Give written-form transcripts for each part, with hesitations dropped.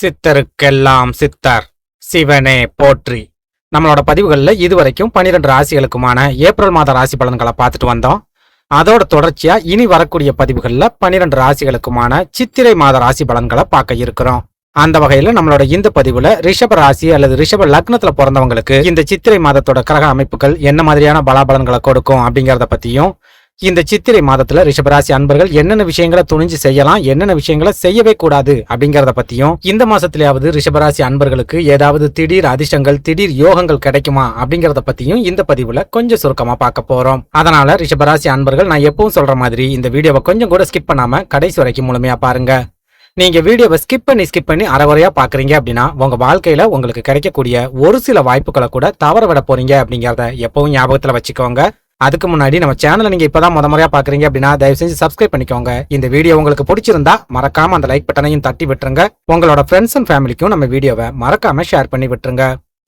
சித்தருக்கெல்லாம் சித்தர் சிவனே போற்றி. நம்மளோட பதிவுகள்ல இதுவரைக்கும் 12 ராசிகளுக்குமான ஏப்ரல் மாத ராசி பலன்களை பார்த்துட்டு வந்தோம். அதோட தொடர்ச்சியா இனி வரக்கூடிய பதிவுகள்ல 12 ராசிகளுக்குமான சித்திரை மாத ராசி பலன்களை பார்க்க இருக்கிறோம். அந்த வகையில நம்மளோட இந்த பதிவுல ரிஷப ராசி அல்லது ரிஷப லக்னத்துல பிறந்தவங்களுக்கு இந்த சித்திரை மாதத்தோட கிரக அமைப்புகள் என்ன மாதிரியான பலாபலன்களை கொடுக்கும் அப்படிங்கறத பத்தியும், இந்த சித்திரை மாதத்துல ரிஷபராசி அன்பர்கள் என்னென்ன விஷயங்களை துணிஞ்சு செய்யலாம், என்னென்ன விஷயங்களை செய்யவே கூடாது அப்படிங்கறத பத்தியும், இந்த மாசத்திலேயாவது ரிஷபராசி அன்பர்களுக்கு ஏதாவது திடீர் அதிர்ஷ்டங்கள், திடீர் யோகங்கள் கிடைக்குமா அப்படிங்கறத பத்தியும் இந்த பதிவுல கொஞ்சம் சுருக்கமா பார்க்க போறோம். அதனால ரிஷபராசி அன்பர்கள், நான் எப்பவும் சொல்ற மாதிரி இந்த வீடியோவை கொஞ்சம் கூட ஸ்கிப் பண்ணாம கடைசி வரைக்கும் முழுமையா பாருங்க. நீங்க வீடியோவை ஸ்கிப் பண்ணி அரைவரையா பாக்குறீங்க அப்படின்னா உங்க வாழ்க்கையில உங்களுக்கு கிடைக்கக்கூடிய ஒரு சில வாய்ப்புகளை கூட தவற விட போறீங்க அப்படிங்கறத எப்பவும் ஞாபகத்துல வச்சுக்கோங்க. அதுக்கு முன்னாடி நம்ம சேனலை நீங்க இப்பதான் முறையா பாக்குறீங்க அப்படின்னா தயவு செஞ்சு சப்ஸ்கிரைப் பண்ணிக்கோங்க. இந்த வீடியோ உங்களுக்கு பிடிச்சிருந்தா மறக்காம அந்த லைக் பட்டனையும் தட்டி விட்டுருங்க. உங்களோட ஃப்ரெண்ட்ஸ் அண்ட் ஃபேமிலிக்கும் நம்ம வீடியோவை மறக்காம ஷேர் பண்ணி விட்டுருங்க.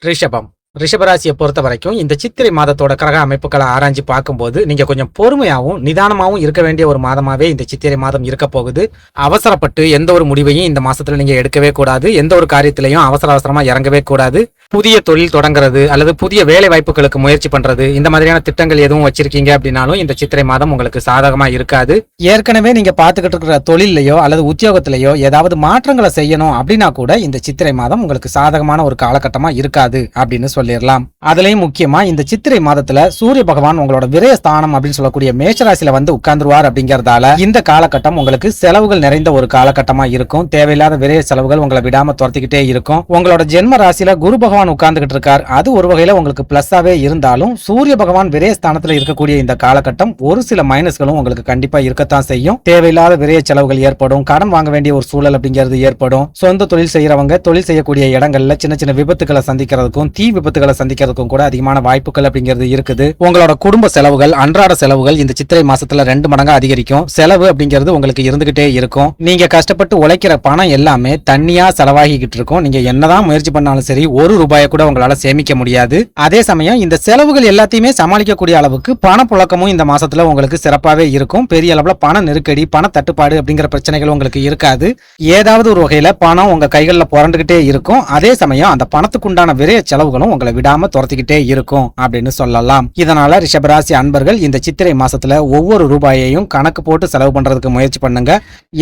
ரிஷபம், ரிஷபராசியை பொறுத்த வரைக்கும் இந்த சித்திரை மாதத்தோட கிரக அமைப்புகளை ஆராய்ச்சி பார்க்கும்போது நீங்க கொஞ்சம் பொறுமையாவும் நிதானமாவும் இருக்க வேண்டிய ஒரு மாதமாவே இந்த சித்திரை மாதம் இருக்க போகுது. அவசரப்பட்டு எந்த ஒரு முடிவையும் இந்த மாசத்துல நீங்க எடுக்கவே கூடாது. எந்த ஒரு காரியத்திலையும் அவசரமா இறங்கவே கூடாது. புதிய தொழில் தொடங்குறது அல்லது புதிய வேலை வாய்ப்புகளுக்கு முயற்சி பண்றது, இந்த மாதிரியான திட்டங்கள் எதுவும் வச்சிருக்கீங்க அப்படின்னாலும் இந்த சித்திரை மாதம் உங்களுக்கு சாதகமா இருக்காது. ஏற்கனவே நீங்க பாத்துக்கிட்டு இருக்கிற தொழிலையோ அல்லது உத்தியோகத்திலேயோ ஏதாவது மாற்றங்களை செய்யணும் அப்படின்னா கூட இந்த சித்திரை மாதம் உங்களுக்கு சாதகமான ஒரு காலகட்டமா இருக்காது அப்படின்னு சொல்லிடலாம். அதுலயும் முக்கியமா இந்த சித்திரை மாதத்துல சூரிய பகவான் உங்களோட விரயஸ்தானம் அப்படின்னு சொல்லக்கூடிய மேஷராசியில வந்து உட்கார்ந்துருவார். அப்படிங்கறதால இந்த காலகட்டம் உங்களுக்கு செலவுகள் நிறைந்த ஒரு காலகட்டமா இருக்கும். தேவையில்லாத விரய செலவுகள் உங்களை விடாம துரத்திக்கிட்டே இருக்கும். உங்களோட ஜென்ம ராசியில குரு பகவான் உட்கார்ந்துகிட்டு இருக்கார். அது ஒரு வகையில உங்களுக்கு பிளஸ்ஸாவே இருந்தாலும் சூரிய பகவான் விரயஸ்தானத்துல இருக்கக்கூடிய இந்த காலகட்டம் ஒரு சில மைனஸ்களும் உங்களுக்கு கண்டிப்பா இருக்கத்தான் செய்யும். தேவையில்லாத விரய செலவுகள் ஏற்படும். கடன் வாங்க வேண்டிய ஒரு சூழல் அப்படிங்கிறது ஏற்படும். சொந்த தொழில் செய்யறவங்க தொழில் செய்யக்கூடிய இடங்கள்ல சின்ன சின்ன விபத்துக்களை சந்திக்கிறதுக்கும் தீ விபத்துகளை சந்திக்கிறதுக்கும் கூட அதிகமான வாய்ப்புகள் அப்படிங்கிறது இருக்குது. உங்களோட குடும்ப செலவுகள், அன்றாட செலவுகள் இந்த சித்திரை மாசத்துல 2 மடங்கா அதிகரிக்கும். செலவு அப்படிங்கிறது உங்களுக்கு இருந்துகிட்டே இருக்கும். நீங்க கஷ்டப்பட்டு உழைக்கிற பணம் எல்லாமே தண்ணியா செலவாகிக்கிட்டு இருக்கும். நீங்க என்னதான் முயற்சி பண்ணாலும் சரி ஒரு ரூபாயை கூட உங்களால சேமிக்க முடியாது. அதே சமயம் இந்த செலவுகள் எல்லாத்தையுமே சமாளிக்கக்கூடிய அளவுக்கு பணப்புழக்கமும் இந்த மாசத்துல உங்களுக்கு சிறப்பாவே இருக்கும். பெரிய அளவுல பண நெருக்கடி, பண தட்டுப்பாடு அப்படிங்கிற பிரச்சனைகள் உங்களுக்கு இருக்காது. ஏதாவது ஒரு வகையில பணம் உங்க கைகள்ல புரண்டுகிட்டே இருக்கும். அதே சமயம் அந்த பணத்துக்கு உண்டான விரைய செலவுகளும் உங்களை விடாம துரத்திக்கிட்டே இருக்கும் அப்படின்னு சொல்லலாம். இதனால ரிஷபராசி அன்பர்கள் இந்த சித்திரை மாசத்துல ஒவ்வொரு ரூபாயையும் கணக்கு போட்டு செலவு பண்றதுக்கு முயற்சி பண்ணுங்க.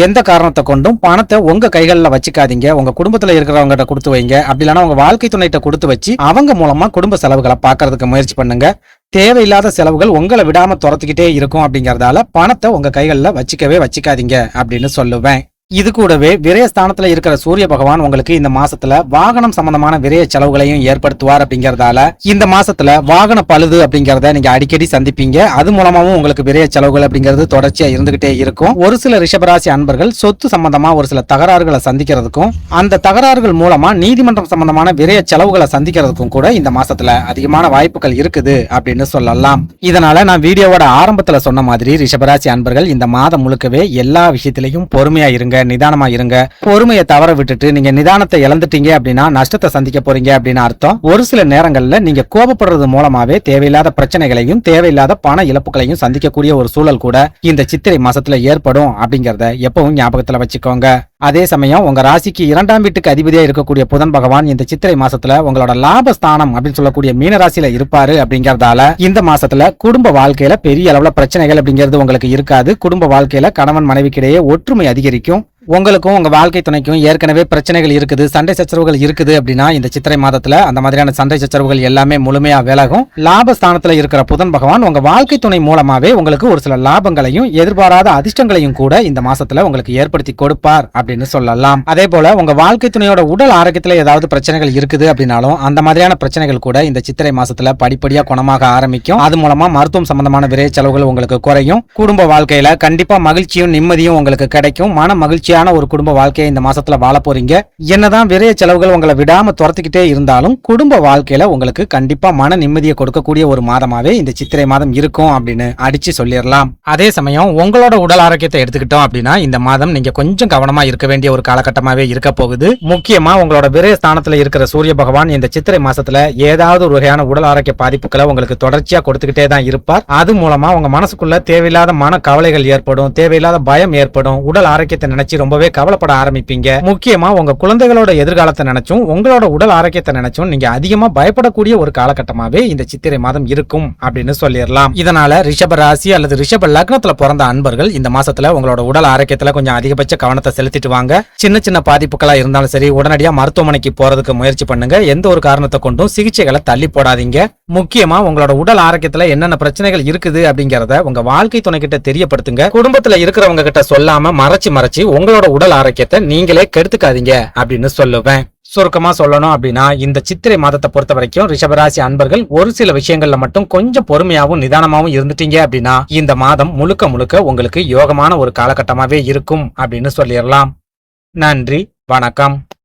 எந்த காரணத்தை கொண்டும் பணத்தை உங்க கைகள்ல வச்சுக்காதீங்க. உங்க குடும்பத்துல இருக்கிறவங்க கொடுத்து வைங்க. அப்படி இல்லைன்னா உங்க வாழ்க்கை துணைட்ட கொடுத்து வச்சு அவங்க மூலமா குடும்ப செலவுகளை பார்க்கறதுக்கு முயற்சி பண்ணுங்க. தேவையில்லாத செலவுகள் உங்களை விடாம துரத்திக்கிட்டே இருக்கும். அப்படிங்கறதால பணத்தை உங்க கைகள்ல வச்சுக்காதீங்க அப்படின்னு சொல்லுவேன். இது கூடவே விரயஸ்தானத்துல இருக்கிற சூரிய பகவான் உங்களுக்கு இந்த மாசத்துல வாகனம் சம்பந்தமான விரய செலவுகளையும் ஏற்படுத்துவார். அப்படிங்கறதால இந்த மாசத்துல வாகன பழுது அப்படிங்கறத நீங்க அடிக்கடி சந்திப்பீங்க. அது மூலமாவும் உங்களுக்கு விரய செலவுகள் அப்படிங்கிறது தொடர்ச்சியா இருந்துகிட்டே இருக்கும். ஒரு சில ரிஷபராசி அன்பர்கள் சொத்து சம்பந்தமா ஒரு சில தகராறுகளை சந்திக்கிறதுக்கும் அந்த தகராறுகள் மூலமா நீதிமன்றம் சம்பந்தமான விரய செலவுகளை சந்திக்கிறதுக்கும் கூட இந்த மாசத்துல அதிகமான வாய்ப்புகள் இருக்குது அப்படின்னு சொல்லலாம். இதனால நான் வீடியோவோட ஆரம்பத்துல சொன்ன மாதிரி ரிஷபராசி அன்பர்கள் இந்த மாதம் முழுக்கவே எல்லா விஷயத்திலையும் பொறுமையா இருங்க, நிதானமா இருங்க. பொறுமையை தவற விட்டுட்டு நீங்க நிதானத்தை இழந்துட்டீங்க அப்படின்னா நஷ்டத்தை சந்திக்க போறீங்க அப்படின்னு அர்த்தம். ஒரு சில நேரங்கள்ல நீங்க கோபப்படுறது மூலமாவே தேவையில்லாத பிரச்சனைகளையும் தேவையில்லாத பண இழப்புகளையும் சந்திக்கக்கூடிய ஒரு சூழல் கூட இந்த சித்திரை மாசத்துல ஏற்படும். அப்படிங்கறத எப்பவும் ஞாபகத்துல வச்சுக்கோங்க. அதே சமயம் உங்க ராசிக்கு 2ஆம் வீட்டுக்கு அதிபதியா இருக்கக்கூடிய புதன் பகவான் இந்த சித்திரை மாசத்துல உங்களோட லாபஸ்தானம் அப்படின்னு சொல்லக்கூடிய மீனராசியில இருப்பாரு. அப்படிங்கறதால இந்த மாசத்துல குடும்ப வாழ்க்கையில பெரிய அளவுல பிரச்சனைகள் அப்படிங்கிறது உங்களுக்கு இருக்காது. குடும்ப வாழ்க்கையில கணவன் மனைவிக்கிடையே ஒற்றுமை அதிகரிக்கும். உங்களுக்கும் உங்க வாழ்க்கை துணைக்கும் ஏற்கனவே பிரச்சனைகள் இருக்குது, சண்டை சச்சரவுகள் இருக்குது அப்படின்னா இந்த சித்திரை மாதத்துல அந்த மாதிரியான சண்டை சச்சரவுகள் எல்லாமே முழுமையா விலகும். லாபஸ்தானத்துல இருக்கிற புதன் பகவான் உங்க வாழ்க்கை துணை மூலமாவே உங்களுக்கு ஒரு சில லாபங்களையும் எதிர்பாராத அதிர்ஷ்டங்களையும் கூட இந்த மாசத்துல உங்களுக்கு ஏற்படுத்தி கொடுப்பார் அப்படின்னு சொல்லலாம். அதே போல உங்க வாழ்க்கை துணையோட உடல் ஆரோக்கியத்துல ஏதாவது பிரச்சனைகள் இருக்குது அப்படின்னாலும் அந்த மாதிரியான பிரச்சனைகள் கூட இந்த சித்திரை மாசத்துல படிப்படியா குணமாக ஆரம்பிக்கும். அது மூலமா மருத்துவம் சம்பந்தமான விரை செலவுகள் உங்களுக்கு குறையும். குடும்ப வாழ்க்கையில கண்டிப்பா மகிழ்ச்சியும் நிம்மதியும் உங்களுக்கு கிடைக்கும். மன மகிழ்ச்சியான ஒரு குடும்ப வாழ்க்கையை இந்த மாசத்துல வாழ போறீங்க. என்னதான் விரைய செலவுகள் உங்களை விடாம துரத்திக்கிட்டே இருந்தாலும் குடும்ப வாழ்க்கையில உங்களுக்கு கண்டிப்பா மன நிம்மதியை கொடுக்கக்கூடிய ஒரு மாதமாவே இந்த சித்திரை மாதம் இருக்கும் அப்படின்னு அடிச்சு சொல்லிடலாம். அதே சமயம் உங்களோட உடல் ஆரோக்கியத்தை எடுத்துக்கிட்டோம் அப்படின்னா இந்த மாதம் நீங்க கொஞ்சம் கவனமா இருக்க வேண்டிய ஒரு காலகட்டமாவே இருக்க போகுது. முக்கியமா உங்களோட விரய ஸ்தானத்துல இருக்கிற சூரிய பகவான் இந்த சித்திரை மாசத்துல ஏதாவது ஒரு வகையான உடல் ஆரோக்கிய பாதிப்புகளை உங்களுக்கு தொடர்ச்சியா கொடுத்துக்கிட்டே தான் இருப்பார். அது மூலமா உங்க மனசுக்குள்ள தேவையில்லாத மன கவலைகள் ஏற்படும், தேவையில்லாத பயம் ஏற்படும். உடல் ஆரோக்கியத்தை நினைச்சு ரொம்பவே கவலைப்பட ஆரம்பிப்பீங்க. முக்கியமா உங்க குழந்தைகளோட எதிர்காலத்தை நினைச்சும் உங்களோட உடல் ஆரோக்கியத்தை நினைச்சும் நீங்க அதிகமா பயப்படக்கூடிய ஒரு காலகட்டமாவே இந்த சித்திரை மாதம் இருக்கும் அப்படின்னு சொல்லிடலாம். இதனால ரிஷப ராசி அல்லது ரிஷப லக்னத்துல பிறந்த அன்பர்கள் இந்த மாசத்துல உங்களோட உடல் ஆரோக்கியத்துல கொஞ்சம் அதிகபட்ச கவனத்தை செலுத்திட்டு வாங்க. சின்ன சின்ன பாதிப்புகளா இருந்தாலும் சரி உடனடியா மருத்துவமனைக்கு போறதுக்கு முயற்சி பண்ணுங்க. எந்த ஒரு காரணத்தை கொண்டும் சிகிச்சைகளை தள்ளி போடாதீங்க. முக்கியமா உங்களோட உடல் ஆரோக்கியத்துல என்னென்ன பிரச்சனைகள் இருக்குது அப்படிங்கறத உங்க வாழ்க்கை துணை கிட்ட தெரியப்படுத்துங்க. குடும்பத்துல இருக்கிறவங்க கிட்ட சொல்லாம மறைச்சு உங்களோட உடல் ஆரோக்கியத்தை நீங்களே கெடுத்துக்காதீங்க அப்படின்னு சொல்லுவேன். சுருக்கமா சொல்லணும் அப்படின்னா இந்த சித்திரை மாதத்தை பொறுத்த வரைக்கும் ரிஷபராசி அன்பர்கள் ஒரு சில விஷயங்கள்ல மட்டும் கொஞ்சம் பொறுமையாவும் நிதானமாவும் இருந்துட்டீங்க அப்படின்னா இந்த மாதம் முழுக்க முழுக்க உங்களுக்கு யோகமான ஒரு காலகட்டமாவே இருக்கும் அப்படின்னு சொல்லிடலாம். நன்றி, வணக்கம்.